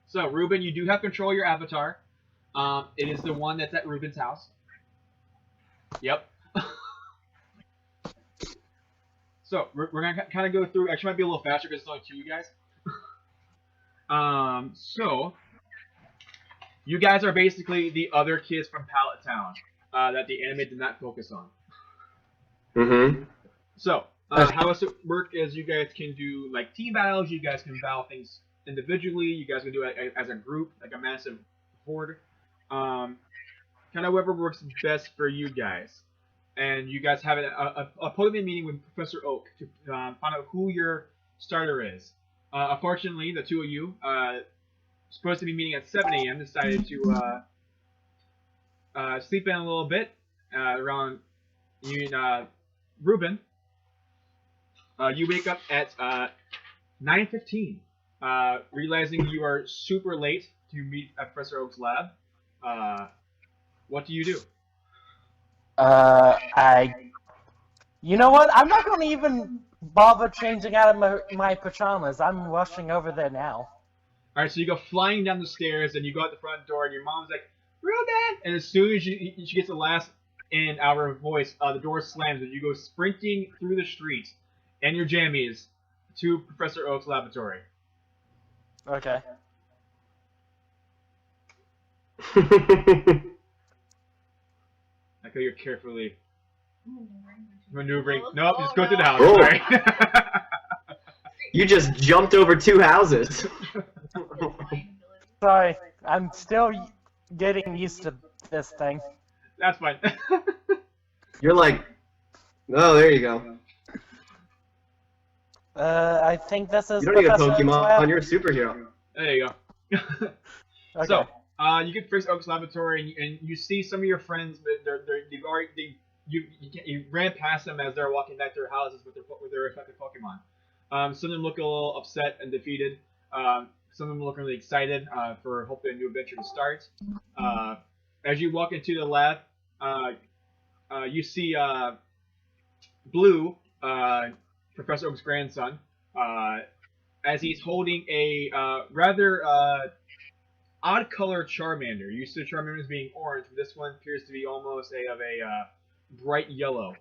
So, Ruben, you do have control of your avatar. It is the one that's at Ruben's house. Yep. So, we're going to kind of go through. Actually, might be a little faster because it's only 2 you guys. So, you guys are basically the other kids from Pallet Town that the anime did not focus on. Mm-hmm. So, how it work is you guys can do like team battles. You guys can battle things individually. You guys can do it as a group, like a massive horde. Kind of whoever works best for you guys. And you guys have a Pokemon meeting with Professor Oak to find out who your starter is. Unfortunately, the two of you, supposed to be meeting at 7 a.m., decided to sleep in a little bit around you and Ruben. You wake up at 9:15, realizing you are super late to meet at Professor Oak's lab. What do you do? You know what? I'm not going to even bother changing out of my pajamas. I'm rushing over there now. Alright, so you go flying down the stairs, and you go out the front door, and your mom's like, Ruben! And as soon as she gets the last in out of her voice, the door slams, and you go sprinting through the street and your jammies to Professor Oak's laboratory. Okay. I feel you're carefully maneuvering. Nope, just go through the house. Oh. Sorry. You just jumped over 2 houses. Sorry, I'm still getting used to this thing. That's fine. You're like, oh, there you go. I think this is You don't need a Professor Oak's Pokemon. lab. You're a superhero. There you go. Okay. So, you get Professor Oak's laboratory, and you see some of your friends. You ran past them as they're walking back to their houses with their respective Pokemon. Some of them look a little upset and defeated. Some of them look really excited for hopefully a new adventure to start. As you walk into the lab, you see Blue, Professor Oak's grandson, as he's holding a rather odd color Charmander. Used to Charmanders being orange, but this one appears to be almost of a bright yellow.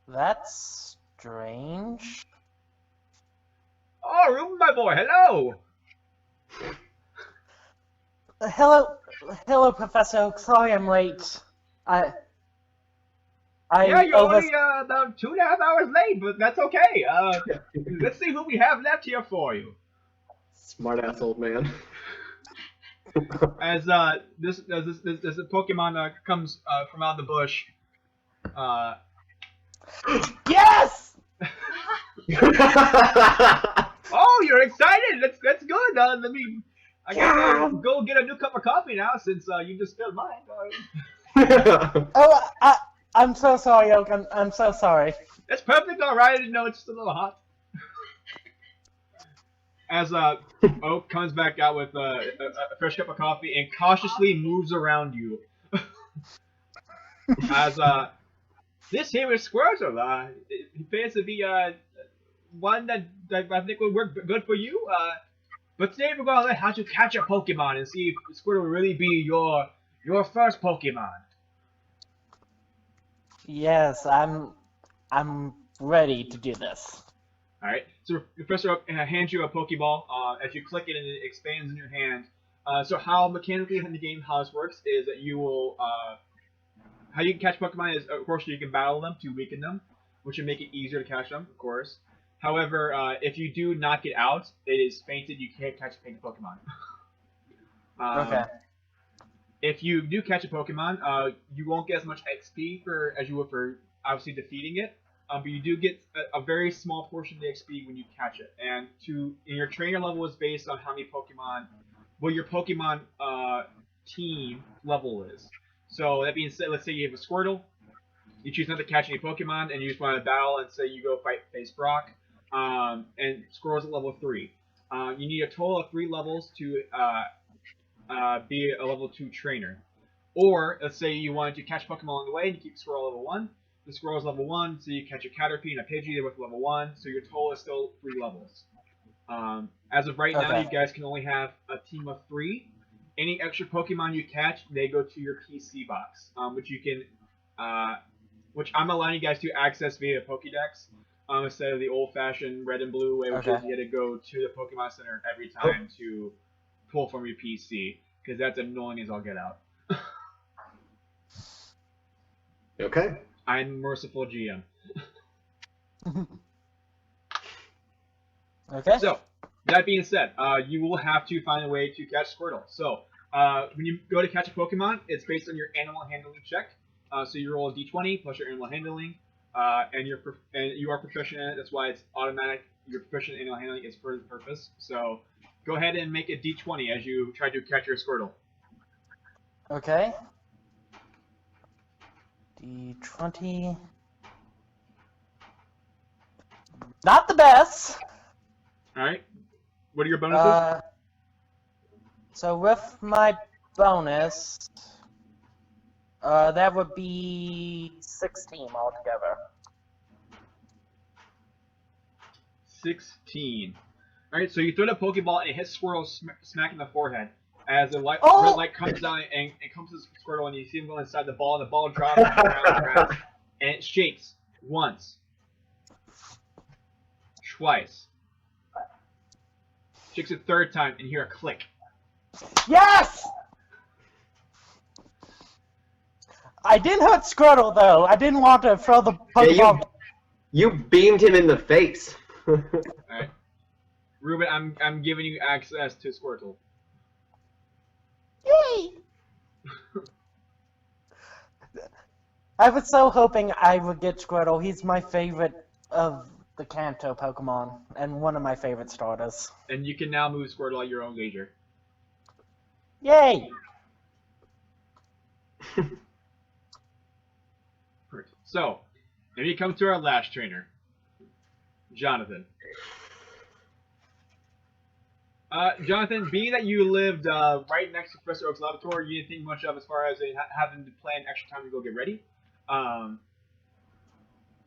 That's strange. Oh, Ruben, my boy, hello! Hello, Professor Oak. Sorry I'm late. Yeah, you're only about 2.5 hours late, but that's okay. Let's see who we have left here for you. Smart ass old man. As this Pokemon comes from out of the bush. Yes! Oh, you're excited! That's good. I gotta go get a new cup of coffee now since you just spilled mine. Oh, I'm so sorry, Oak. I'm so sorry. It's perfect, all right. No, it's just a little hot. As Oak comes back out with a fresh cup of coffee and cautiously moves around you. As this here is Squirtle. He appears to be one that I think will work good for you. But today we're gonna learn how to catch a Pokemon and see if Squirtle will really be your first Pokemon. Yes, I'm ready to do this. Alright, so Professor Oak hands you a Pokeball. As you click it, and it expands in your hand. So how mechanically in the game how this works is that you will how you can catch Pokemon is, of course, you can battle them to weaken them, which will make it easier to catch them, of course. However, if you do knock it out, it is fainted. You can't catch a fainted Pokemon. Okay. If you do catch a Pokemon, you won't get as much XP as you would for obviously defeating it. But you do get a very small portion of the XP when you catch it. And your trainer level is based on how many Pokemon, what your Pokemon team level is. So that being said, let's say you have a Squirtle, you choose not to catch any Pokemon, and you just want to battle, and say you go face Brock, and Squirtle's at level 3. You need a total of 3 levels to be a level 2 trainer. Or, let's say you wanted to catch Pokemon along the way, and you keep Squirtle level 1. The Squirrel's level 1, so you catch a Caterpie and a Pidgey, they're both level 1, so your total is still 3 levels. As of right now, Okay. you guys can only have a team of 3. Any extra Pokemon you catch, they go to your PC box, which I'm allowing you guys to access via Pokédex, instead of the old-fashioned red and blue way, which is you had to go to the Pokemon Center every time to pull from your PC, because that's annoying as all get out. Okay. I'm merciful GM. Okay. So, that being said, you will have to find a way to catch Squirtle. So, when you go to catch a Pokemon, it's based on your animal handling check. So you roll a d20 plus your animal handling, and you are proficient in it. That's why it's automatic. You're proficient in animal handling is for the purpose. So, go ahead and make a d20 as you try to catch your Squirtle. Okay. D20. Not the best. All right. What are your bonuses? So with my bonus, that would be 16 altogether. 16. All right. So you throw the Pokeball and it hits Squirtle smack in the forehead. As the red light comes down and comes to Squirtle, and you see him go inside the ball drops on the ground, and it shakes once, twice, shakes a third time, and you hear a click. Yes! I didn't hurt Squirtle though. I didn't want to throw the Pokeball. Yeah, you beamed him in the face. All right, Ruben, I'm giving you access to Squirtle. Yay! I was so hoping I would get Squirtle. He's my favorite of the Kanto Pokemon, and one of my favorite starters. And you can now move Squirtle at your own leisure. Yay! So, now you come to our last trainer, Jonathan. Jonathan, being that you lived right next to Professor Oak's laboratory, you didn't think much of as far as having to plan extra time to go get ready.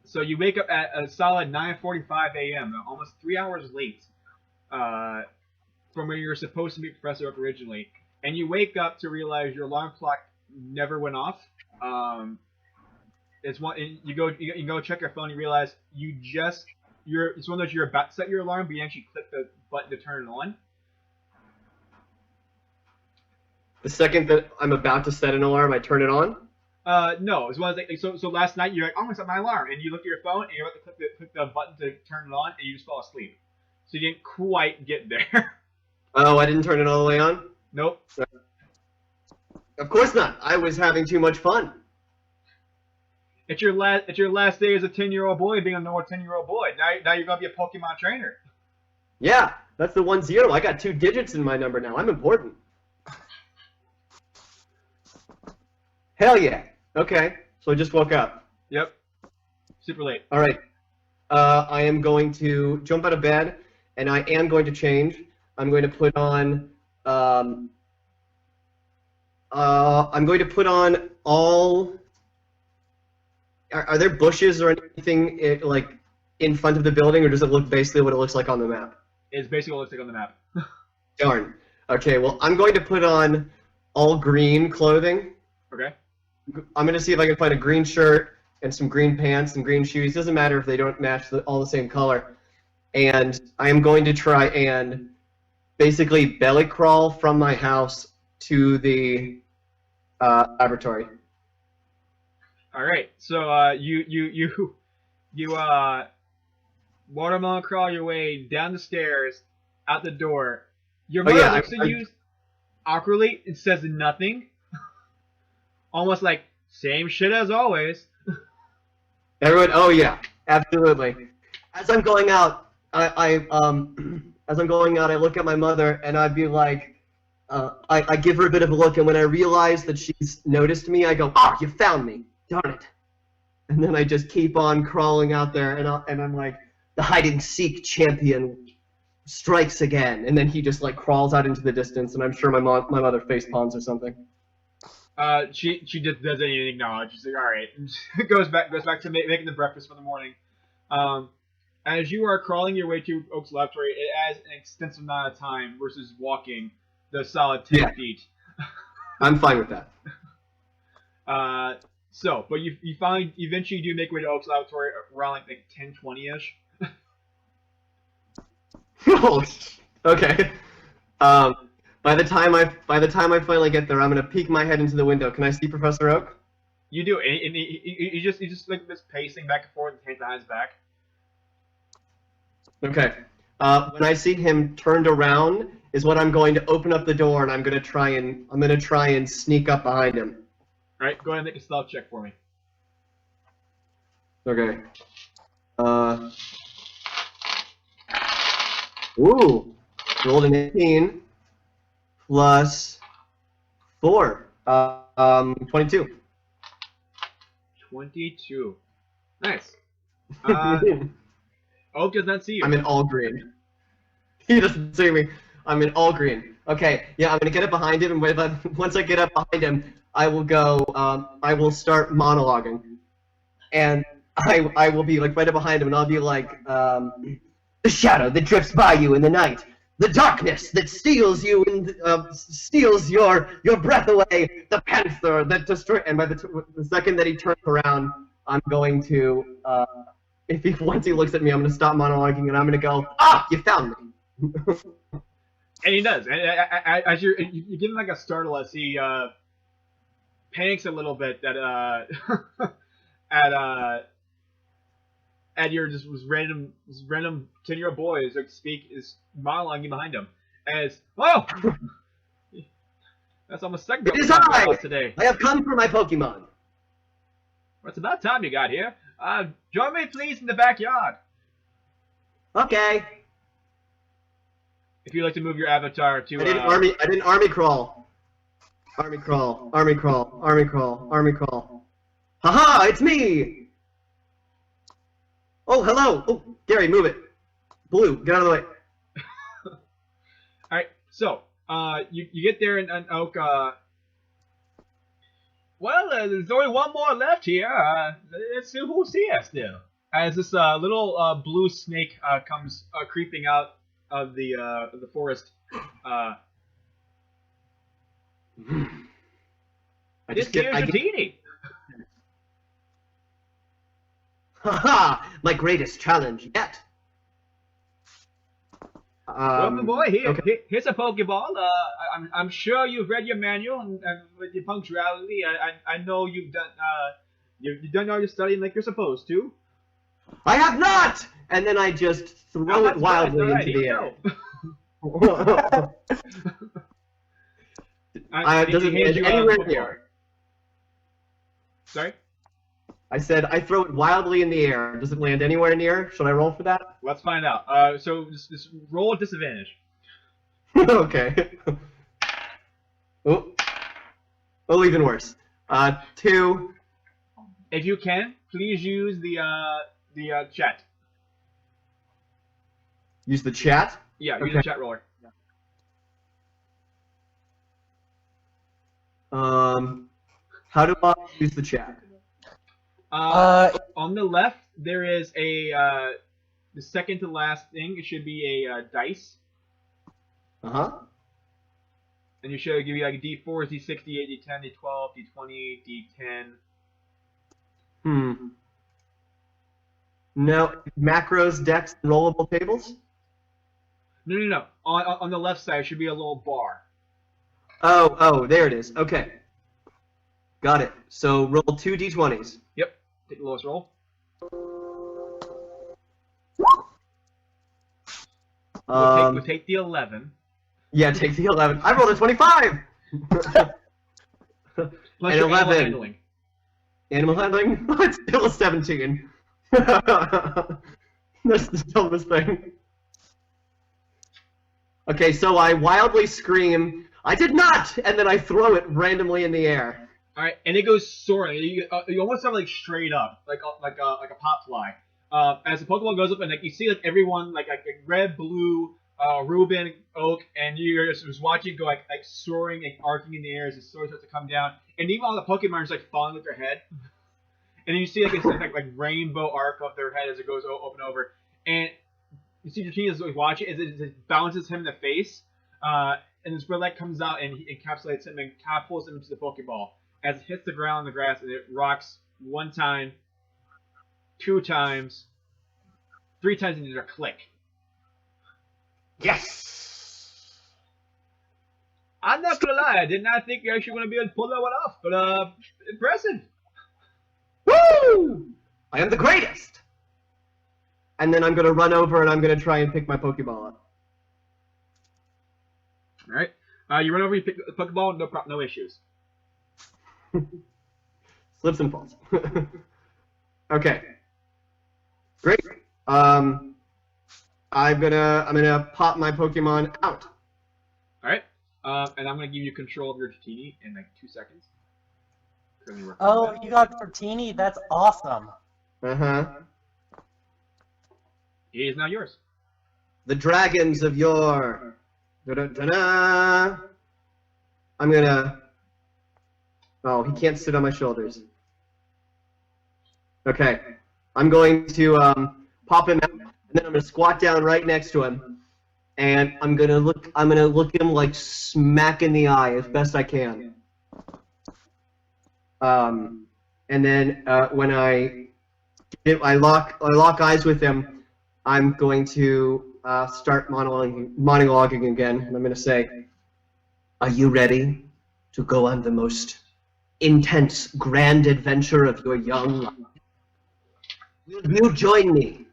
So you wake up at a solid 9:45 a.m., almost 3 hours late from where you were supposed to meet Professor Oak originally, and you wake up to realize your alarm clock never went off. You go check your phone, you realize it's one of those you're about to set your alarm, but you actually click the button to turn it on. The second that I'm about to set an alarm, I turn it on? No. It's one of the, so last night you're like, I'm going to set my alarm. And you look at your phone and you're about to click the button to turn it on and you just fall asleep. So you didn't quite get there. Oh, I didn't turn it all the way on? Nope. Of course not. I was having too much fun. It's your last day as a 10-year-old boy being a normal 10-year-old boy. Now you're going to be a Pokemon trainer. Yeah, that's the 10. I got 2 digits in my number now. I'm important. Hell yeah. Okay, so I just woke up. Yep. Super late. All right. I am going to jump out of bed, and I am going to change. I'm going to put on. I'm going to put on all. Are there bushes or anything like in front of the building, or does it look basically what it looks like on the map? It's basically what it looks like on the map. Darn. Okay. Well, I'm going to put on all green clothing. Okay. I'm going to see if I can find a green shirt and some green pants and green shoes. Doesn't matter if they don't match all the same color. And I am going to try and basically belly crawl from my house to the laboratory. All right. So you watermelon crawl your way down the stairs, out the door. Your mother looks at you awkwardly and says nothing. Almost like, same shit as always. Everyone, oh yeah, absolutely. As I'm going out, I look at my mother and I'd be like, I give her a bit of a look, and when I realize that she's noticed me, I go, "Ah, you found me, darn it!" And then I just keep on crawling out there, and I'm like, the hide and seek champion strikes again, and then he just like crawls out into the distance, and I'm sure my mother face palms or something. She just doesn't even acknowledge. She's like, all right, and goes back to making the breakfast for the morning. As you are crawling your way to Oak's laboratory, it adds an extensive amount of time versus walking the solid 10 Yeah. feet. I'm fine with that. But you find eventually you do make your way to Oak's laboratory around like 10:20ish. Okay. By the time I finally get there, I'm gonna peek my head into the window. Can I see Professor Oak? You do, and he just like this pacing back and forth, and hands behind his back. Okay. When I see him turned around, is when I'm going to open up the door, and I'm gonna try and sneak up behind him. All right, go ahead and make a stealth check for me. Okay. Ooh. Rolled an 18 plus 4. 22. 22. Nice. Oak does not see you. I'm in all green. He doesn't see me. I'm in all green. Okay, yeah, I'm gonna get up behind him, and once I get up behind him, I will go. I will start monologuing, and I will be like right up behind him, and I'll be like, the shadow that drifts by you in the night, the darkness that steals you and steals your breath away, the panther that destroys. And by the second that he turns around, I'm going to. Once he looks at me, I'm gonna stop monologuing, and I'm gonna go, you found me. And he does. And as you give him like a startle as he panics a little bit that at your just was random 10-year-old boy is like is monologuing behind him as that's almost second. It is I today. I have come for my Pokemon. Well, it's about time you got here. Join me, please, in the backyard. Okay. If you'd like to move your avatar to. I didn't army crawl. Army crawl. Army crawl. Army crawl. Army crawl. Haha! It's me. Oh, hello. Oh, Gary, move it. Blue, get out of the way. All right. So, you get there and Oak. Well, there's only one more left here. Let's see who's here still. As this little blue snake comes creeping out of the forest. This here's Houdini. Haha! My greatest challenge yet. Welcome, boy. Here, okay. here's a Pokeball. I'm sure you've read your manual and with your punctuality. I know you've done all your studying like you're supposed to. I have not. And then I just throw it wildly into the air. Does it land anywhere near? Sorry? I said I throw it wildly in the air. Does it land anywhere near? Should I roll for that? Let's find out. So just roll at disadvantage. Okay. Oh, even worse. 2. If you can, please use the chat. Use the chat? Yeah, use okay. the chat roller. How do I use the chat? On the left, there is the second to last thing. It should be a dice. Uh-huh. And you should give you like a D4, D6, D8, D10, D12, D20, D10. No, macros, decks, and rollable tables? No. On the left side should be a little bar. Oh, there it is. Okay. Got it. So roll 2 d20s. Yep. Take the lowest roll. We'll take the 11. Yeah, take the 11. I rolled a 25! Plus and your 11. animal handling. Animal handling? It's still a 17. That's the dumbest thing. Okay, so I wildly scream, I did not! And then I throw it randomly in the air. Alright, and it goes soaring. You almost have like straight up, like a pop fly. As the Pokemon goes up, and like you see like everyone like red, blue, Ruben, Oak, and you're just watching it go like soaring and arcing in the air as the sword starts to come down, and even all the Pokemon are just like falling with their head, and then you see like this like rainbow arc of their head as it goes open over, and you see Dratini is watching as it bounces him in the face, and this red light comes out and he encapsulates him and catapults him into the Pokeball as it hits the ground on the grass and it rocks 1 time, 2 times, 3 times, and there's a click. Yes! I'm not gonna lie, I did not think you're actually gonna be able to pull that one off, but impressive. Woo! I am the greatest! And then I'm gonna run over and I'm gonna try and pick my Pokeball up. Alright. You run over, you pick the Pokeball, no issues. Slips and falls. Okay. Great. I'm gonna pop my Pokemon out. Alright. And I'm gonna give you control of your Dratini in like 2 seconds. Oh, you got Dratini? That's awesome. Uh-huh. He is now yours. The dragons of yore. Da-da-da-da. I'm gonna... Oh, he can't sit on my shoulders. Okay. I'm going to pop him out, and then I'm gonna squat down right next to him, and I'm gonna look him like smack in the eye as best I can. And then when I lock eyes with him, I'm going to start monologuing again. And I'm going to say, "Are you ready to go on the most intense, grand adventure of your young life? Will you join me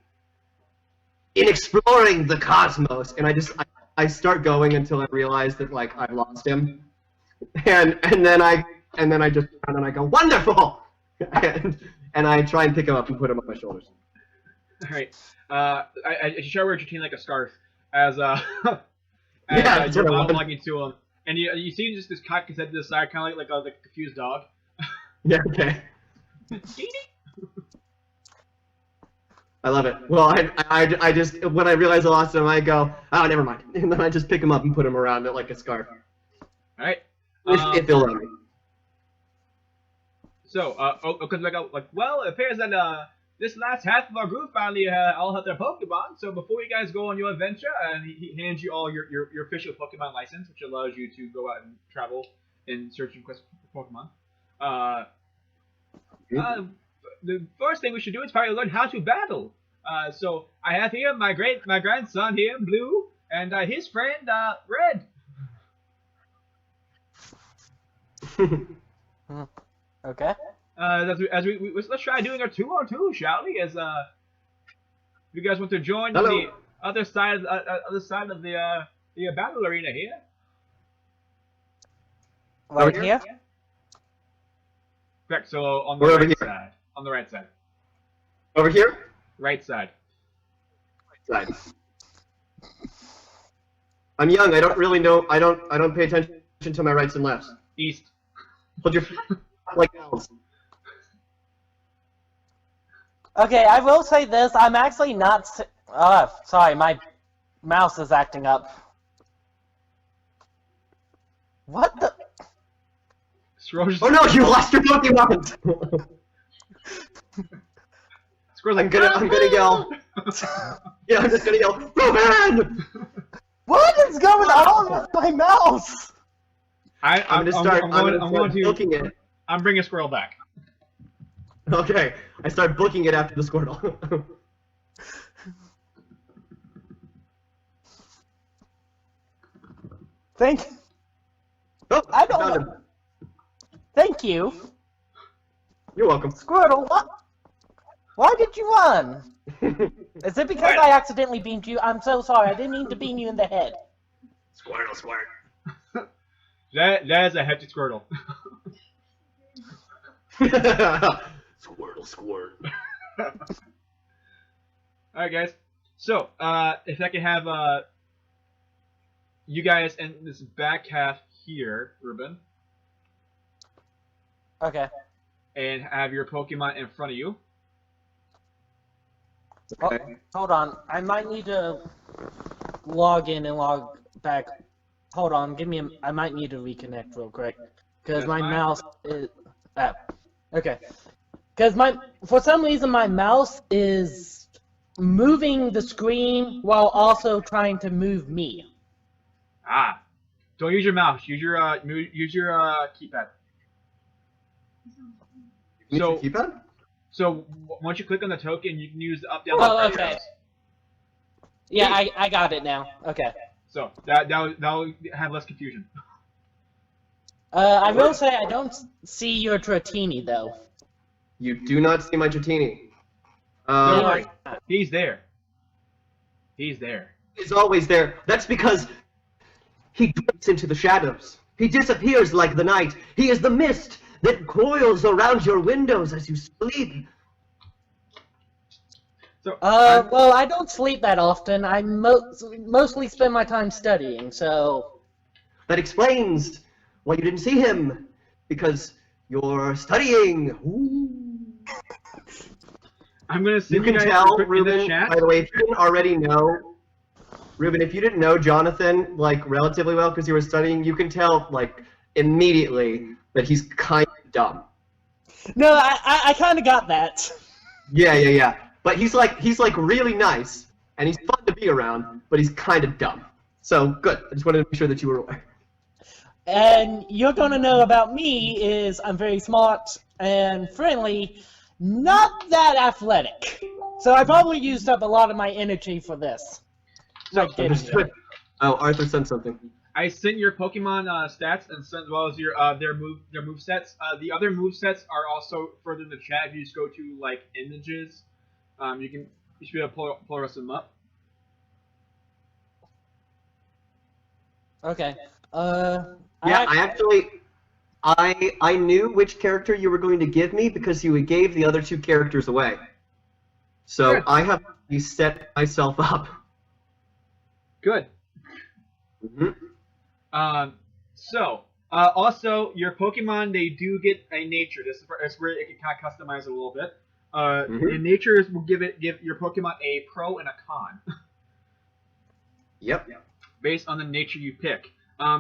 in exploring the cosmos?" And I start going until I realize that like I've lost him, and then I just and then I go, "Wonderful!" and I try and pick him up and put him on my shoulders. Alright. I should try to wear Dratini like a scarf as Yeah, that's you're what I wanted. monologuing to him. And you see just this cock head to the side, kind of like a confused dog. Yeah, okay. I love it. Well, I just, when I realize I lost him, I go, "Oh, never mind." And then I just pick him up and put him around it like a scarf. Alright. If they'll let me. So, because well, it appears that this last half of our group finally all have their Pokemon. So before you guys go on your adventure, and he hands you all your official Pokemon license, which allows you to go out and travel and search and quest for Pokemon. The first thing we should do is probably learn how to battle. So I have here my grandson here, Blue, and his friend Red. Okay. As we let's try doing our 2-on-2, shall we? As you guys want to join Hello. the other side of the battle arena here. Right Over here? Correct. So on the We're over right here. side. On the right side. Over here? Right side. Side. I'm young. I don't really know. I don't pay attention to my rights and lefts. East. Hold your like elves. Okay, I will say this. I'm actually not. Sorry, my mouse is acting up. What the? Squirrel's Oh no! You lost your Pokemon. Squirrel's I'm gonna yell. Yeah, I'm just gonna yell, "Roman!" What is going on with my mouse? I'm gonna start. I'm going to booking it. I'm bringing Squirrel back. Okay, I start booking it after the Squirtle. Thank. Oh, I don't found know. Thank you, him. You're welcome. Squirtle. What? Why did you run? Is it because I accidentally beamed you? I'm so sorry. I didn't mean to beam you in the head. Squirtle, squirt. That is a hefty Squirtle. Squirtle, squirt. Alright, guys. So, if I can have you guys in this back half here, Ruben, Okay. and have your Pokemon in front of you. Okay. Oh, hold on. I might need to log in and log back. Hold on. Give me a. I might need to reconnect real quick because That's my fine. mouse is. Okay. Because for some reason my mouse is moving the screen while also trying to move me. Ah, don't use your mouse. Use your keypad. Use So your keypad? once you click on the token, you can use the up, down, Oh, left, right okay. arrows. Yeah, I got it now. Okay. So that'll have less confusion. I will say I don't see your Dratini, though. You do not see my Dratini. Don't No, worry, I- he's there. He's there. He's always there. That's because he drifts into the shadows. He disappears like the night. He is the mist that coils around your windows as you sleep. So well, I don't sleep that often. I mostly spend my time studying, so... That explains why you didn't see him. Because you're studying. Ooh. I'm gonna You send can guys tell, in the Ruben, chat. by the way, if you didn't already know, Ruben, if you didn't know Jonathan, like, relatively well because you were studying, you can tell, like, immediately that he's kind of dumb. No, I kind of got that. Yeah. But he's like really nice, and he's fun to be around, but he's kind of dumb. So, good. I just wanted to make sure that you were aware. And you're gonna know about me is I'm very smart and friendly, not that athletic. So I probably used up a lot of my energy for this. So Like getting here. Understood. Oh, Arthur sent something. I sent your Pokemon stats and as well as your their move sets. The other move sets are also further in the chat. If you just go to like images, you should be able to pull the rest of them up. Okay. Yeah, I knew which character you were going to give me because you gave the other two characters away. So Good. I have set myself up. Good. Mm-hmm. Also your Pokemon they do get a nature. That's where it can kind of customize it a little bit. And natures will give your Pokemon a pro and a con Yep. based on the nature you pick.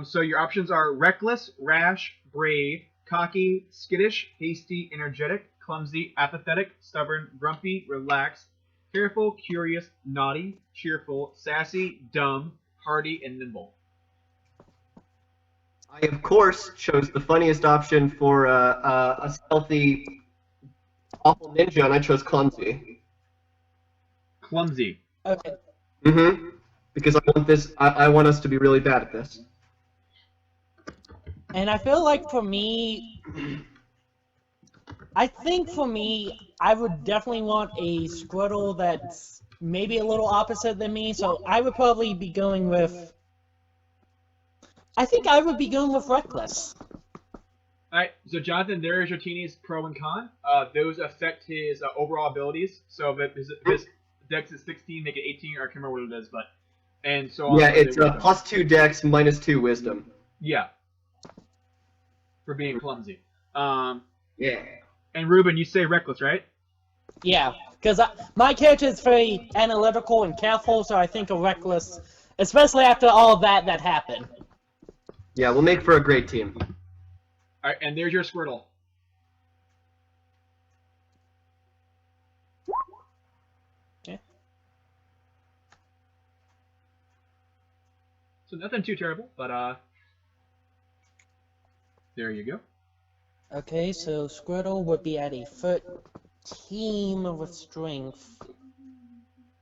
So your options are reckless, rash, brave, cocky, skittish, hasty, energetic, clumsy, apathetic, stubborn, grumpy, relaxed, careful, curious, naughty, cheerful, sassy, dumb, hardy, and nimble. I of course chose the funniest option for a stealthy, awful ninja, and I chose clumsy. Clumsy. Okay. Mm-hmm. Because I want this. I want us to be really bad at this. And I feel like for me, I think for me, I would definitely want a Squirtle that's maybe a little opposite than me, so I would probably be going with... I think I would be going with Reckless. Alright, so Jonathan, there is your Teeny's pro and con. Those affect his overall abilities. So if his dex is 16, make it 18, or I can't remember what it is, but... And so on. Yeah, it's +2 dex, -2 wisdom. Yeah. For being clumsy. Yeah. And Ruben, you say reckless, right? Yeah, because my character is very analytical and careful, so I think a Reckless, especially after all of that happened. Yeah, we'll make for a great team. Alright, and there's your Squirtle. Okay. So nothing too terrible, but there you go. Okay, so Squirtle would be at a 13 with strength,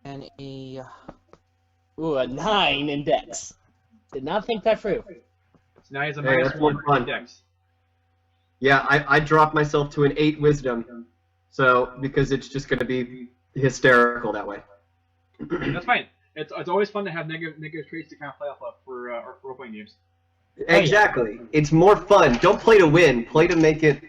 and a 9 in dex. Did not think that through. So now he has a Hey, that's more -1 fun. dex. Yeah, I dropped myself to an 8 wisdom, so because it's just going to be hysterical that way. That's fine. It's always fun to have negative traits to kind of play off of for role-playing games. Exactly. It's more fun. Don't play to win. Play to make it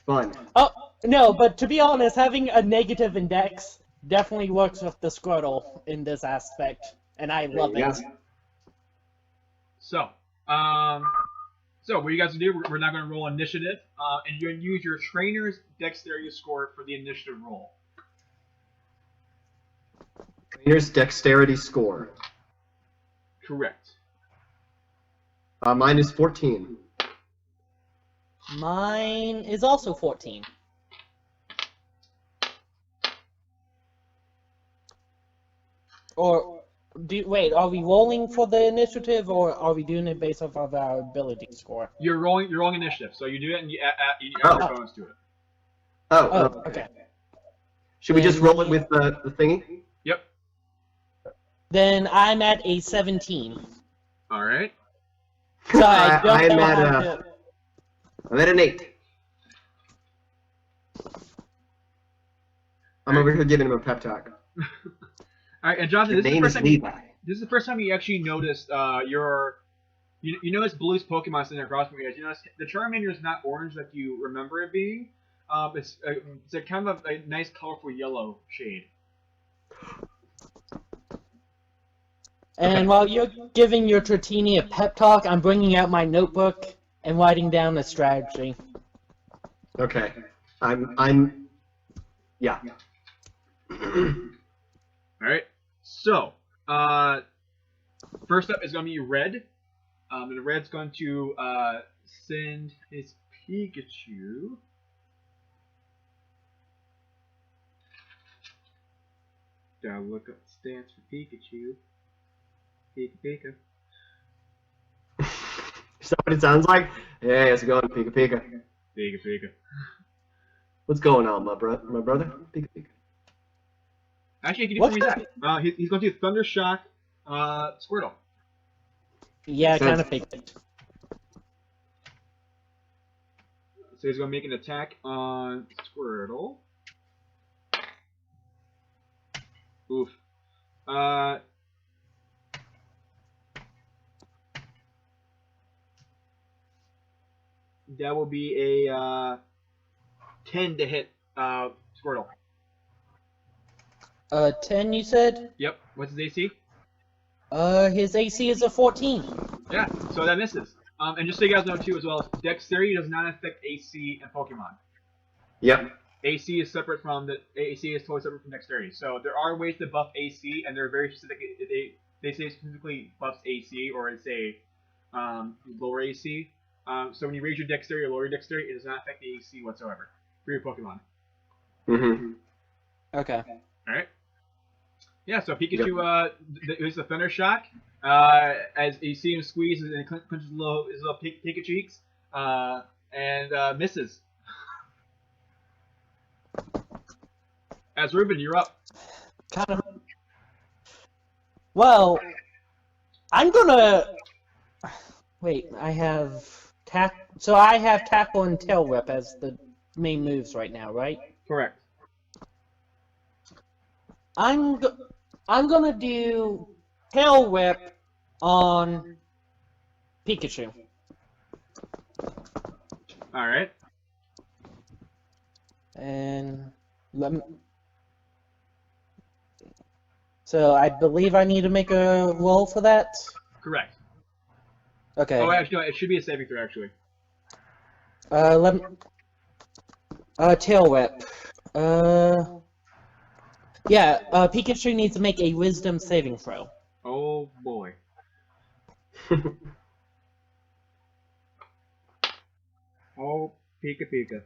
fun. Oh, no, but to be honest, having a negative in dex definitely works with the Squirtle in this aspect, and I love Yeah. it. So what you guys will do, we're now going to roll initiative, and you're going to use your trainer's dexterity score for the initiative roll. Trainer's dexterity score. Correct. Mine is 14. Mine is also 14. Or wait, are we rolling for the initiative, or are we doing it based off of our ability score? You're rolling initiative, so you do it and you add your bonus to it. Oh, okay. Should we just roll it with the thingy? Yep. Then I'm at a 17. All right. So I don't know how I'm at an 8. I'm over here giving him a pep talk. All right, and Jonathan, Your name is Levi. This is the first time you actually noticed you notice Blue's Pokemon sitting across from you guys. You notice the Charmander is not orange like you remember it being. It's a kind of a nice colorful yellow shade. And while you're giving your Tratini a pep talk, I'm bringing out my notebook and writing down a strategy. Okay. Yeah. Alright, so, first up is going to be Red. And Red's going to send his Pikachu. Gotta look up the stats for Pikachu. Pika. Is that what it sounds like? Yeah, it's going Pika Pika. Pika. What's going on, my brother? Pika Pika. Actually, you can do three attacks. He's going to do Thunder Shock, Squirtle. Yeah, I kind of figured. So he's going to make an attack on Squirtle. Oof. That will be a 10 to hit Squirtle. 10 you said? Yep. What's his AC? His AC is a 14. Yeah, so that misses. And just so you guys know too as well, Dexterity does not affect AC and Pokemon. Yep. AC is separate from AC is totally separate from Dexterity. So there are ways to buff AC, and they're very specific. They say specifically buffs AC or it's a lower AC. So when you raise your Dexterity or lower your Dexterity, it does not affect the AC whatsoever for your Pokemon. Mm-hmm. Okay. All right. Yeah. So Pikachu, it was the Thunder Shock. As you see him squeeze and clenches his little Pika cheeks, and misses. As Ruben, you're up. Kind of. Well, I'm gonna. Wait, I have So I have Tackle and Tail Whip as the main moves right now, right? Correct. I'm gonna do Tail Whip on Pikachu. All right. And so I believe I need to make a roll for that. Correct. Okay. Oh, actually, no, it should be a saving throw. Actually. Tail Whip. Yeah. Pikachu needs to make a Wisdom saving throw. Oh boy. Oh, Pika.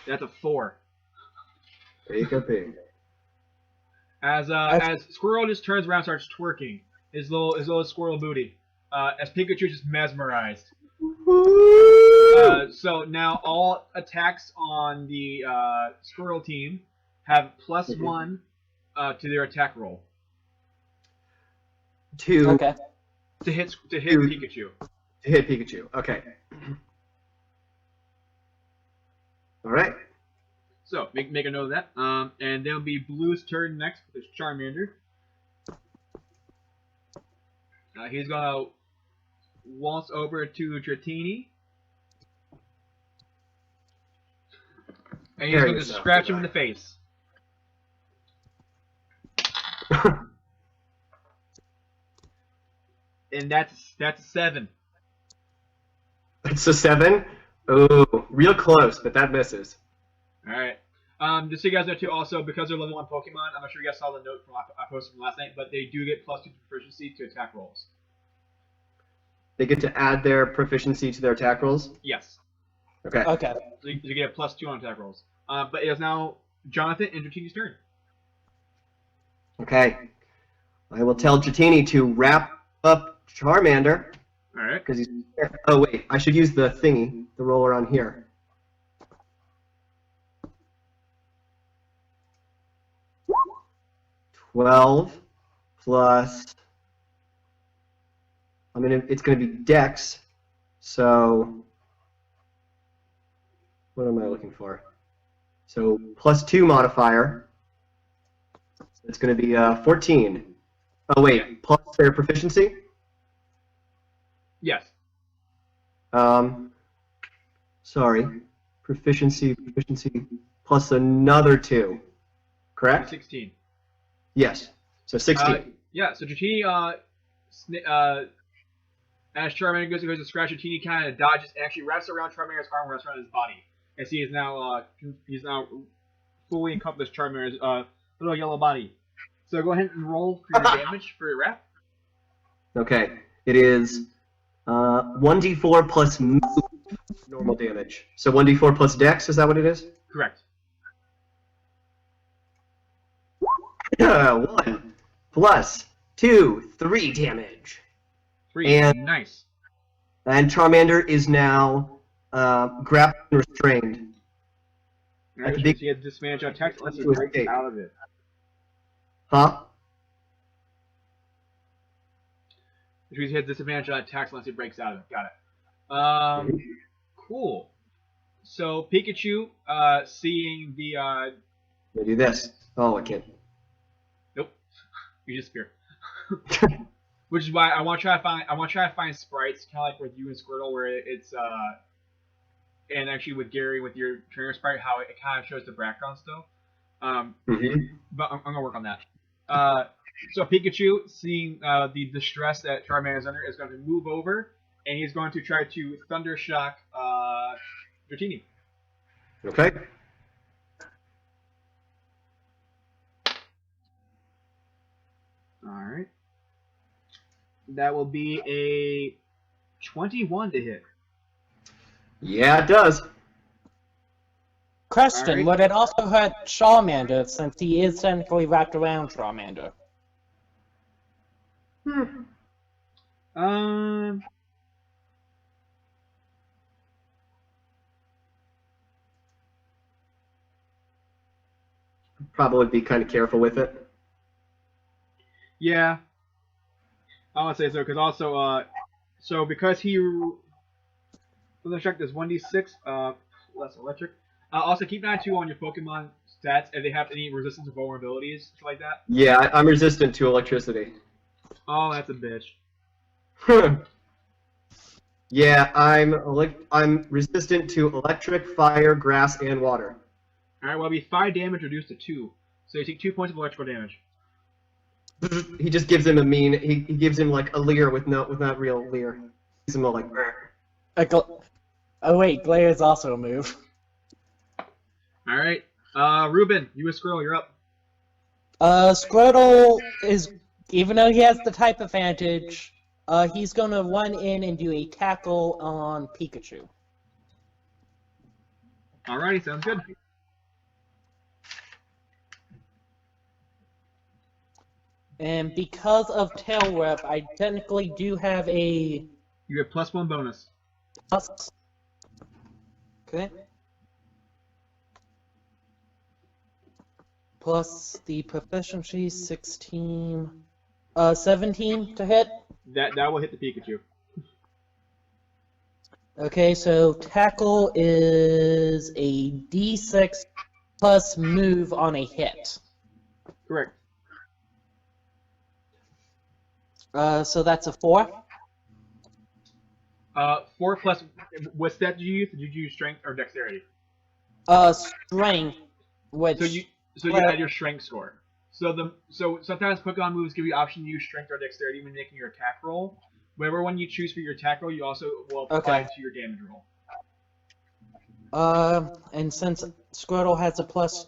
That's a 4. Pika Pika. As Squirrel just turns around, and starts twerking his little squirrel booty. As Pikachu just mesmerized. So now all attacks on the Squirrel team have +1 to their attack roll. Okay. To hit Pikachu. To hit Pikachu. Okay. All right. So make a note of that. And then it'll be Blue's turn next with his Charmander. He's gonna waltz over to Dratini. And he's gonna scratch him in the face. And that's a 7. It's a 7. Oh, real close, but that misses. All right. Just so you guys know too, also because they're level 1 Pokemon, I'm not sure you guys saw the note from I posted from last night, but they do get +2 proficiency to attack rolls. They get to add their proficiency to their attack rolls? Yes. Okay. Okay. So you get a +2 on attack rolls. But it is now Jonathan and Dratini's turn. Okay. I will tell Dratini to wrap up Charmander. All right. Because he's... Oh, wait. I should use the thingy, the roller on here. $12 plus... it's going to be Dex, so... What am I looking for? So, +2 modifier. It's going to be 14. Oh, wait. Plus their proficiency? Yes. Sorry. Proficiency, plus another 2. Correct? 16. Yes. So 16. Yeah, so Dratini, as Charmander goes to scratch, Dratini kind of dodges and actually wraps around Charmander's arm, wraps around his body. As he is now, fully encompassed Charmander's, little yellow body. So go ahead and roll for your damage for your wrap. Okay. It is 1d4 plus move, normal damage. So 1d4 plus dex, is that what it is? Correct. 1 plus 2, 3 damage. 3. And- Nice. And Charmander is now grappled and restrained. Alright, which means he had disadvantage on attacks unless he breaks out of it. Huh? Which means he has disadvantage on attacks unless he breaks out of it. Got it. Cool. So Pikachu, seeing the Let me do this. Oh, I can't. nope, you disappear. Which is why I want to try to find sprites kind of like with you and Squirtle, where it's and actually with Gary with your trainer sprite, how it kind of shows the background still. But I'm gonna work on that. So Pikachu, seeing the distress that Charmander is under, is going to move over, and he's going to try to Thunder Shock Dratini. Okay. Alright. That will be a 21 to hit. Yeah, it does. Question, Alright. would it also hurt Charmander, since he is technically wrapped around Charmander? Probably would be kind of careful with it. Yeah. I would say so, because also, so because he... Let's check this, 1d6, less electric. Also, keep an eye, too, on your Pokemon stats, if they have any resistance or vulnerabilities, stuff like that. Yeah, I'm resistant to electricity. Oh, that's a bitch. Yeah, I'm resistant to electric, fire, grass, and water. Alright, well, it'll be 5 damage reduced to 2. So you take 2 points of electrical damage. He just gives him a mean. He gives him like a leer with not real leer. Gives him a like. Oh wait, Glare is also a move. Alright, Ruben, you and Squirrel, you're up. Squirtle is, even though he has the type advantage, he's gonna run in and do a tackle on Pikachu. Alrighty, sounds good. And because of Tail Whip, I technically do have a You get +1 bonus. plus. Okay. Plus the proficiency, 16, 17 to hit. That will hit the Pikachu. Okay, so tackle is a D6 plus move on a hit. Correct. So that's a 4. 4 plus. What stat did you use? Did you use strength or dexterity? Strength, which So you had your strength score. So sometimes Pokemon moves give you the option to use strength or dexterity when making your attack roll. Whatever one you choose for your attack roll, you also will apply to your damage roll. And since Squirtle has a +2,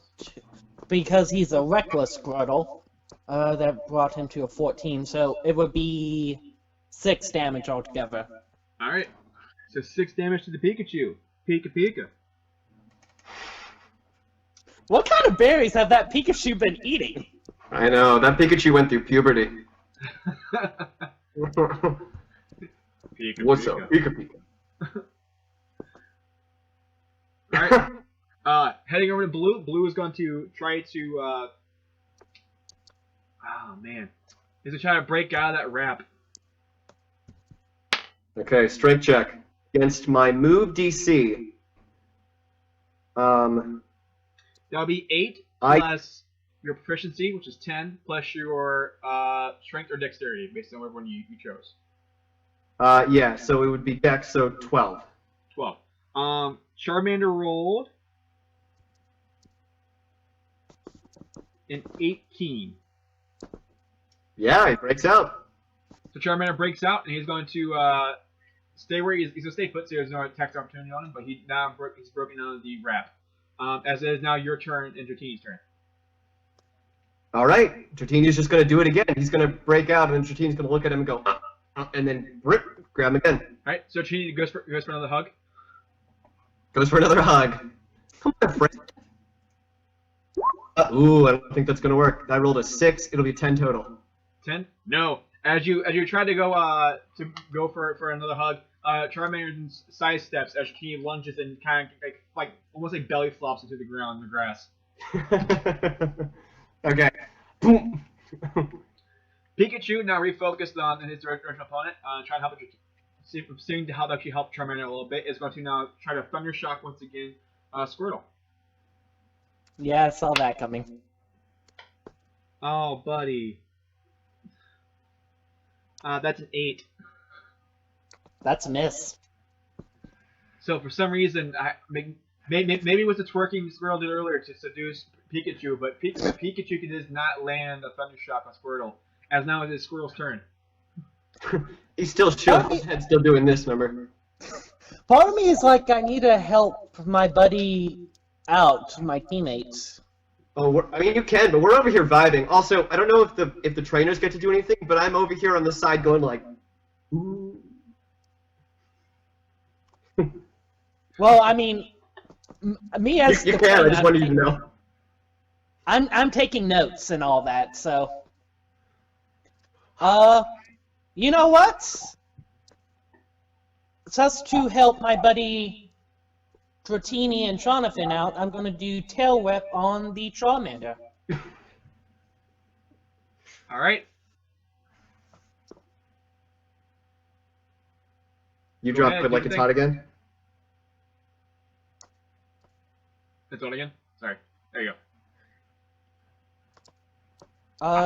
because he's a reckless Squirtle, that brought him to a 14, so it would be 6 damage altogether. Alright. So 6 damage to the Pikachu. Pika. What kind of berries have that Pikachu been eating? I know, that Pikachu went through puberty. Pika, What's Pika. up, Pika Pika? Alright, heading over to Blue. Blue is going to try to, oh man. He's going to try to break out of that wrap. Okay, strength check. Against my move DC. That'll be 8 plus your proficiency, which is 10, plus your strength or dexterity, based on which one you chose. Yeah, so it would be Dex, so 12. 12. Charmander rolled an 18. Yeah, he breaks out. So Charmander breaks out, and he's going to stay where he's going to stay put, so there's no attack opportunity on him, but he's broken out of the wrap. As it is now your turn and Dratini's turn. Alright, Dratini's just going to do it again. He's going to break out, and then Dratini's going to look at him and go, and then grab him again. Alright, so Dratini goes for another hug. Goes for another hug. Come on, friend. Ooh, I don't think that's going to work. I rolled a 6. It'll be 10 total. 10? No. As you try to go for another hug, Charmander sidesteps as Dratini lunges and kind of like almost like belly flops into the ground in the grass. Okay. Boom. Pikachu now refocused on his original opponent, trying to help seeing to how actually help Charmander a little bit, is going to now try to Thunder Shock once again Squirtle. Yeah, I saw that coming. Oh, buddy. That's an 8. That's a miss. So for some reason, maybe it was the twerking Squirtle did earlier to seduce Pikachu, but Pikachu does not land a Thunder Shock on Squirtle, as now it is Squirtle's turn. He's still shooting. His head's still doing this, remember? Part of me is like, I need to help my buddy out, my teammates. Oh, I mean, you can, but we're over here vibing. Also, I don't know if the trainers get to do anything, but I'm over here on the side going like, ooh. Well, I mean, me as You the can. I trainer, just wanted you to know. I'm taking notes and all that, so. You know what? Just to help my buddy Dratini and Tronafin out, I'm gonna do Tail Whip on the Charmander. Alright. You Go drop ahead, it like do it's your hot again? It's on again? Sorry. There you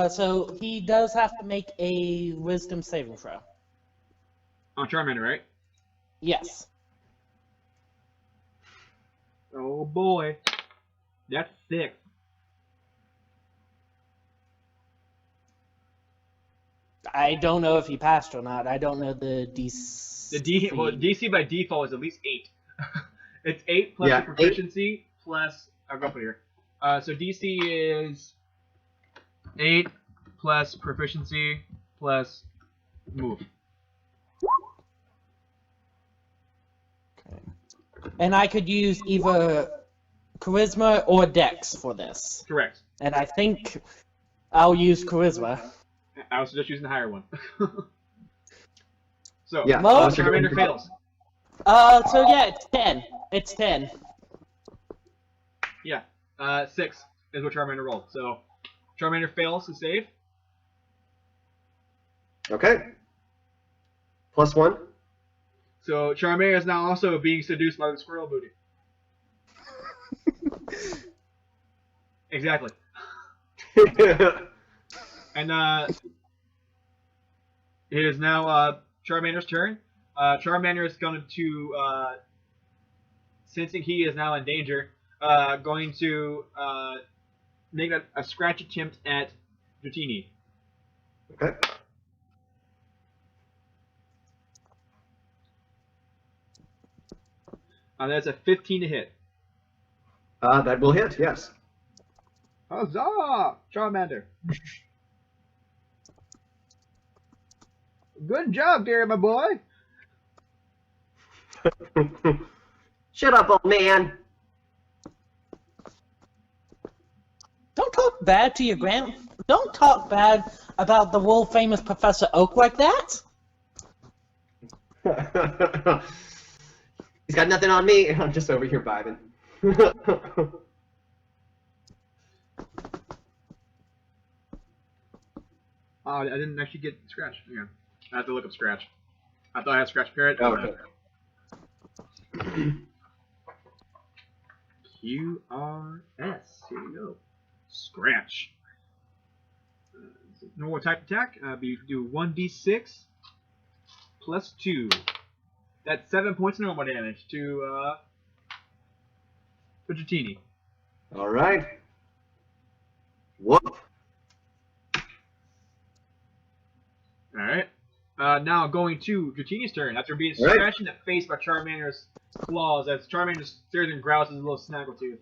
So he does have to make a Wisdom saving throw. go. On Charmander, right? Yes. Oh boy. That's 6. I don't know if he passed or not. I don't know the DC. DC by default is at least 8. It's 8 plus Yeah, your proficiency plus. I'll go up here. So DC is 8 plus proficiency plus move. And I could use either Charisma or Dex for this. Correct. And I think I'll use Charisma. I was just using the higher one. So, Yeah. Well, Charmander fails. So yeah, it's 10. It's 10. Yeah. 6 is what Charmander rolled. So, Charmander fails to save. Okay. +1. So, Charmander is now also being seduced by the squirrel booty. Exactly. And it is now Charmander's turn. Charmander is going to, sensing he is now in danger, going to make a scratch attempt at Dratini. Okay. That's a 15 to hit. That will hit, yes. Huzzah! Charmander. Good job, Gary, my boy. Shut up, old man. Don't talk bad to your Don't talk bad about the world famous Professor Oak like that. He's got nothing on me. I'm just over here vibing. I didn't actually get Scratch. Yeah, I have to look up Scratch. I thought I had Scratch Parrot. Okay. QRS. Here we go. Scratch. Normal type attack. You do 1d6 plus 2. That's 7 points of normal damage to Dratini. All right. Whoop. Alright. Now going to Dratini's turn. After being Right. scratched in the face by Charmander's claws, as Charmander stares and growls his little snaggletooth.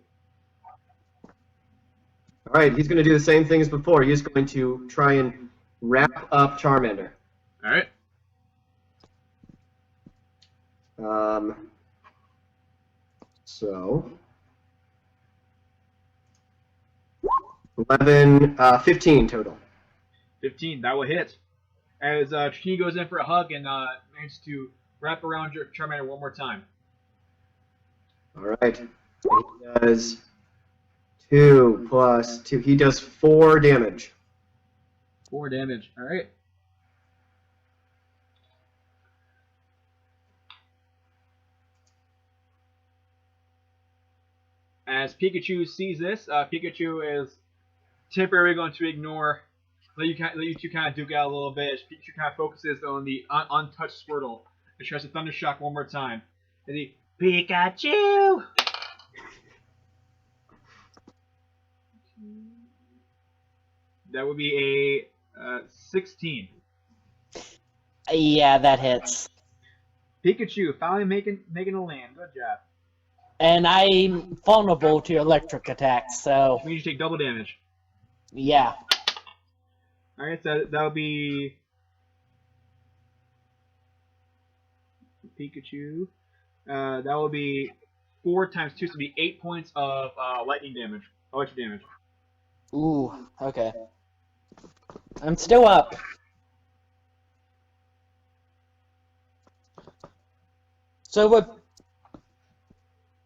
All right, he's going to do the same thing as before. He's going to try and wrap up Charmander. Alright. So 11, 15 total. 15. That will hit. As Dratini goes in for a hug and manages to wrap around Charmander one more time. All right. He does 2 plus 2. He does 4 damage. 4 damage. Alright. As Pikachu sees this, Pikachu is temporarily going to ignore, let you two kind of duke out a little bit. As Pikachu kind of focuses on the untouched Squirtle and tries to Thunder Shock one more time. As he, Pikachu! That would be a 16. Yeah, that hits. Pikachu finally making a land. Good job. And I'm vulnerable to electric attacks, so Which means you take double damage. yeah. Alright, so that would be Pikachu. That will be 4 times 2, so it'll be 8 points of lightning damage. Electric damage. Ooh, okay. I'm still up. So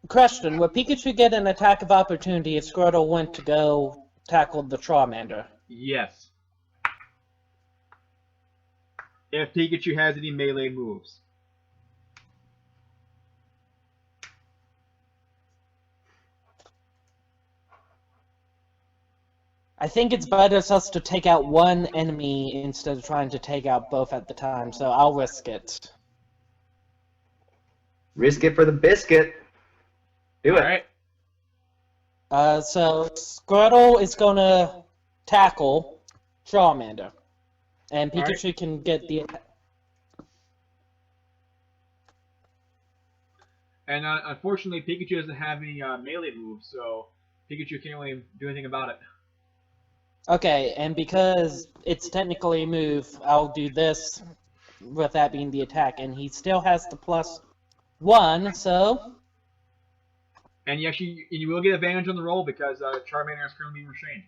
question, would Pikachu get an attack of opportunity if Squirtle went to go tackle the Charmander? Yes. If Pikachu has any melee moves. I think it's better for us to take out one enemy instead of trying to take out both at the time, so I'll risk it. Risk it for the biscuit. Do it. Alright. So Squirtle is gonna tackle Charmander, and Pikachu can get the attack. And unfortunately, Pikachu doesn't have any melee moves, so Pikachu can't really do anything about it. Okay, and because it's technically a move, I'll do this with that being the attack, and he still has the +1, so And you will get advantage on the roll because Charmander is currently being restrained.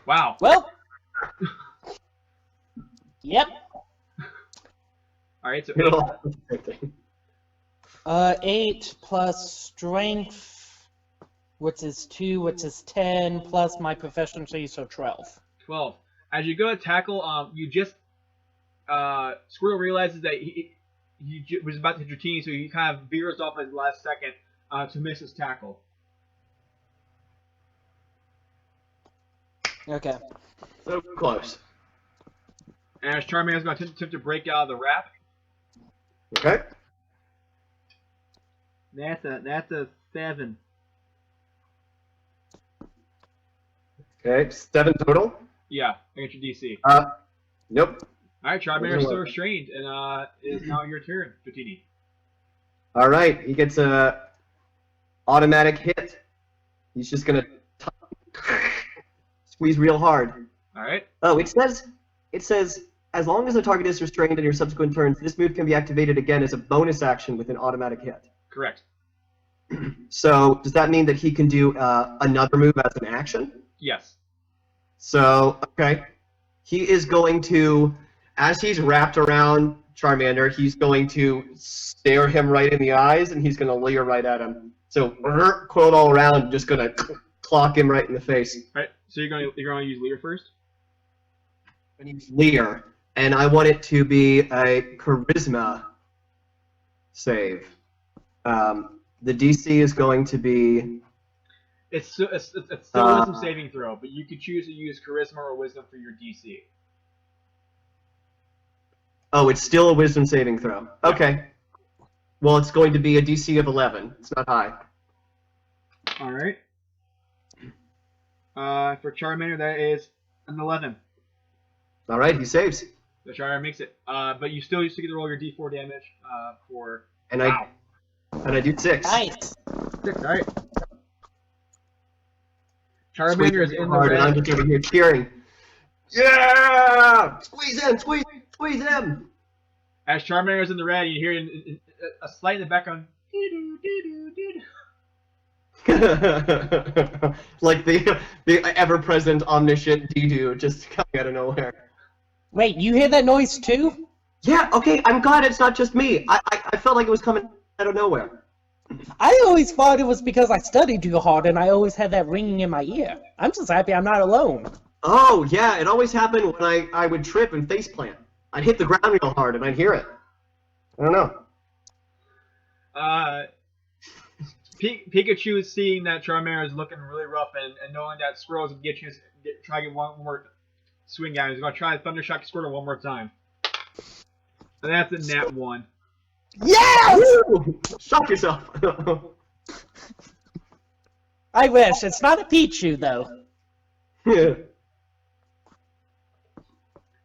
Wow. well, yep. Alright, so It'll- 8 plus strength, which is 2, which is 10, plus my proficiency, so 12. 12. As you go to tackle, you just Squirtle realizes that he was about to hit Dratini, so he kind of veers off at the last second to miss his tackle. Okay. So close. And as Charmander's going to attempt to break out of the wrap, Okay. that's a 7. Okay. 7 total. Yeah, against your DC. Nope. Alright, Charmander is still restrained, and it is now your turn, Dratini. All right. He gets a automatic hit. He's just gonna squeeze real hard. Alright. Oh, it says as long as the target is restrained in your subsequent turns, this move can be activated again as a bonus action with an automatic hit. Correct. So does that mean that he can do another move as an action? Yes. So, okay. He is going to, as he's wrapped around Charmander, he's going to stare him right in the eyes, and he's going to leer right at him. So, quote all around, just going to clock him right in the face. Right. So you're going to use leer first. And he's leer, and I want it to be a charisma save. The DC is going to be. It's still a wisdom saving throw, but you could choose to use charisma or wisdom for your DC. Oh, it's still a wisdom saving throw. Okay. Well, it's going to be a DC of 11. It's not high. All right. For Charmander, that is an 11. All right, he saves. The Charmander makes it. But you still get to roll your D4 damage for. And wow. I do 6. Nice. 6. All right. Charmander is in the hard, red. and I'm just over here cheering. Yeah! Squeeze him! Squeeze him! As Charmander is in the red, you hear a slight in the background. Like the ever-present omniscient Dedu just coming out of nowhere. Wait, you hear that noise too? Yeah, okay, I'm glad it's not just me. I felt like it was coming out of nowhere. I always thought it was because I studied too hard and I always had that ringing in my ear. I'm just happy I'm not alone. Oh, yeah, it always happened when I would trip and faceplant. I'd hit the ground real hard and I'd hear it. I don't know. Pikachu is seeing that Charmander is looking really rough and knowing that Squirrel's going to try to get one more swing at him. He's going to try to Thundershock Squirtle one more time. And that's a nat 1. Yes! Woo! Shock yourself! I wish. It's not a Pichu, though. Yeah.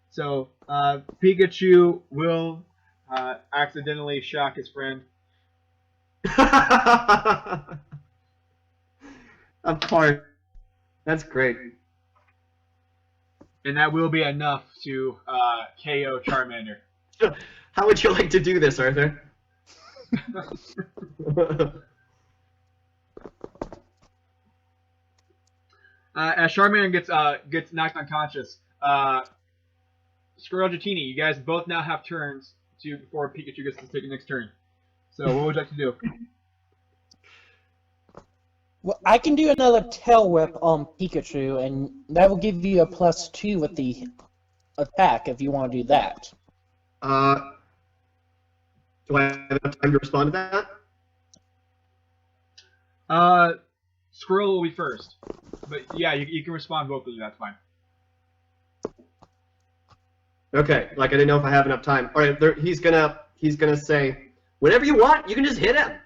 So, Pikachu will accidentally shock his friend. Of course. That's great. And that will be enough to KO Charmander. How would you like to do this, Arthur? As Charmander gets knocked unconscious, Squirrel Dratini, you guys both now have turns before Pikachu gets to take the next turn. So what would you like to do? Well, I can do another Tail Whip on Pikachu, and that will give you a +2 with the attack if you want to do that. Do I have enough time to respond to that? Squirrel will be first. But yeah, you can respond vocally, that's fine. Okay, like I didn't know if I have enough time. All right, he's gonna say, whatever you want, you can just hit him.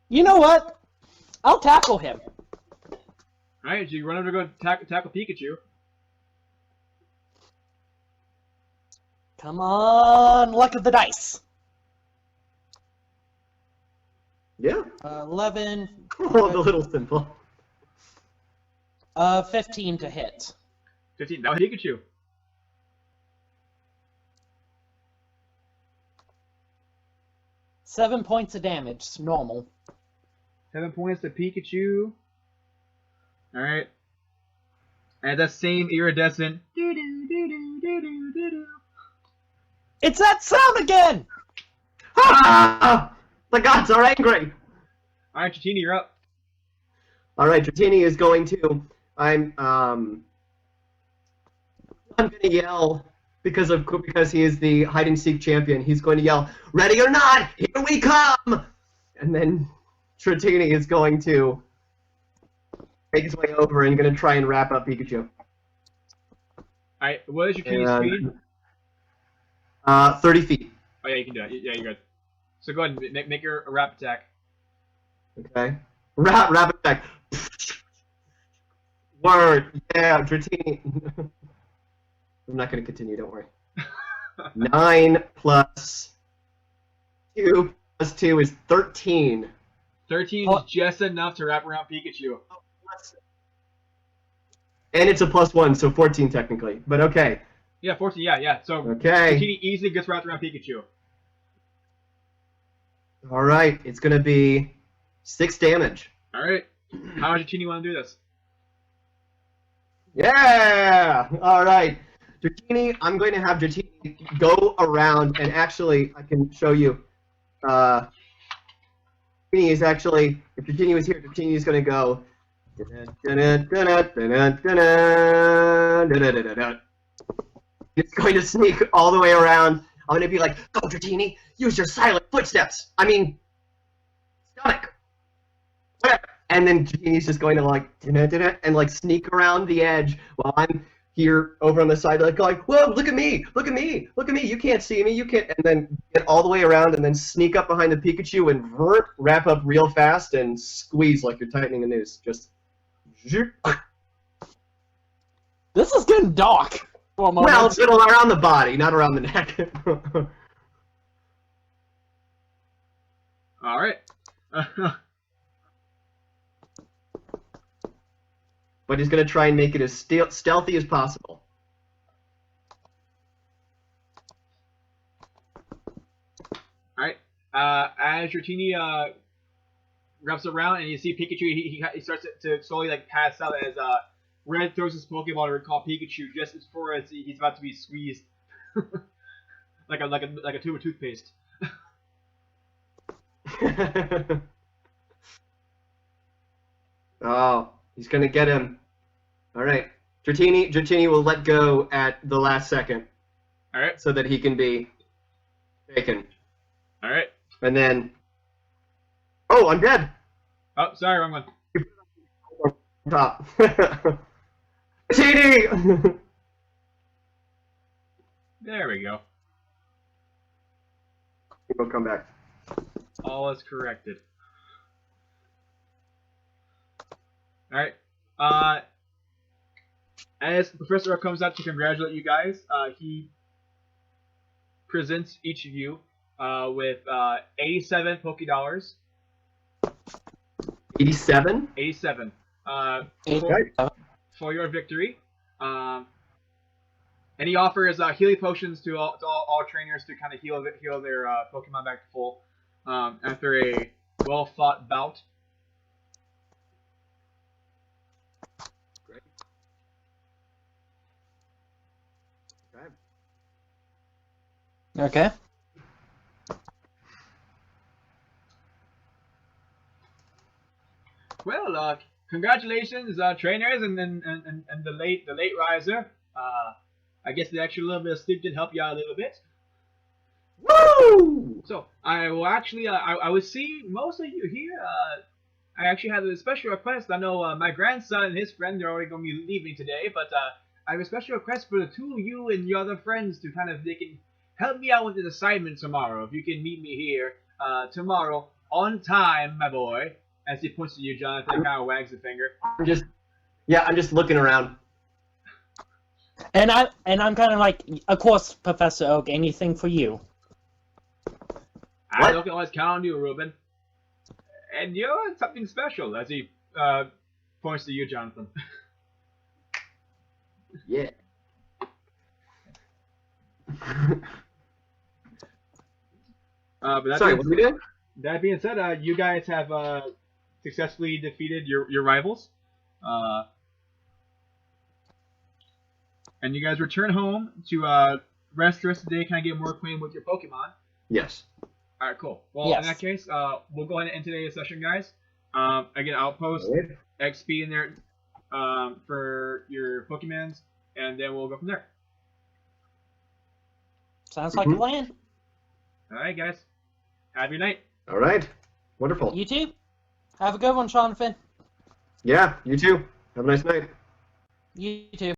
You know what? I'll tackle him. Alright, so you run over to go tackle Pikachu. Come on, luck of the dice. Yeah. 11. Oh, the little simple. 15 to hit. 15. Now Pikachu. Seven points of damage. Normal. 7 points to Pikachu. Alright. And that same iridescent. It's that sound again! Ah! The gods are angry! Alright, Dratini, you're up. Alright, Dratini is going to... I'm gonna yell because he is the hide and seek champion. He's going to yell, "Ready or not, here we come!" And then Dratini is going to make his way over and going to try and wrap up Pikachu. Alright, what is your Kitty's speed? 30 feet. Oh yeah, you can do it. Yeah, you're good. So go ahead and make your wrap attack. Okay. Wrap attack. Word. Yeah, Dratini. I'm not going to continue, don't worry. 9 plus 2 plus 2 is 13. 13 is just enough to wrap around Pikachu. And it's a +1, so 14 technically. But okay. Yeah, 14, yeah. So okay. Dratini easily gets wrapped around Pikachu. Alright, it's going to be 6 damage. All right. How much do you want to do this? Yeah! All right. Dratini, I'm going to have Dratini go around, and actually, I can show you. Dratini is actually, if Dratini was here, Dratini is going to go. It's going to sneak all the way around. I'm going to be like, go, Dratini, use your silent footsteps. I mean, stomach. Whatever. And then Dratini's just going to like, and like sneak around the edge while I'm here over on the side, like going, whoa, look at me, look at me, look at me, you can't see me, you can't, and then get all the way around and then sneak up behind the Pikachu and wrap up real fast and squeeze like you're tightening a noose. Just. This is getting dark for a moment. Well, it's around the body, not around the neck. All right. But he's going to try and make it as stealthy as possible. All right. As Dratini wraps around and you see Pikachu, he starts to slowly like pass out as Red throws his Pokeball to recall Pikachu just before he's about to be squeezed, like a tube of toothpaste. Oh, he's going to get him. All right. Dratini will let go at the last second. All right. So that he can be taken. All right. And then... Oh, I'm dead! Oh, sorry, wrong one. Top. Dratini! There we go. We'll come back. All is corrected. Alright. As Professor Oak comes out to congratulate you guys, he presents each of you with 87 Poké Dollars. 87? 87. Okay. For your victory. And he offers healing potions to all trainers to kind of heal their Pokemon back to full after a well-fought bout. Great. Okay. Okay. Well, congratulations, trainers, and the late riser. I guess the extra little bit of sleep did help you out a little bit. Woo! So I will actually, I would see most of you here. I actually have a special request. I know my grandson and his friend are already going to be leaving today, but I have a special request for the two of you and your other friends to kind of, they can help me out with this assignment tomorrow. If you can meet me here tomorrow on time, my boy. As he points to you, Jonathan, kind of wags a finger. I'm just looking around. And I'm kind of like, of course, Professor Oak, anything for you. I don't always count on you, Ruben. And you're something special, as he points to you, Jonathan. Yeah. But Sorry, what are we doing? That being said, you guys have successfully defeated your rivals. And you guys return home to rest the rest of the day, kind of get more acquainted with your Pokemon. Yes. Alright, cool. Well, Yes. in that case, we'll go ahead and end today's session, guys. Again, I'll post XP in there for your Pokemons, and then we'll go from there. Sounds like a plan. Alright, guys. Have your night. All right. Wonderful. You too. Have a good one, Jonathan. Yeah, you too. Have a nice night. You too.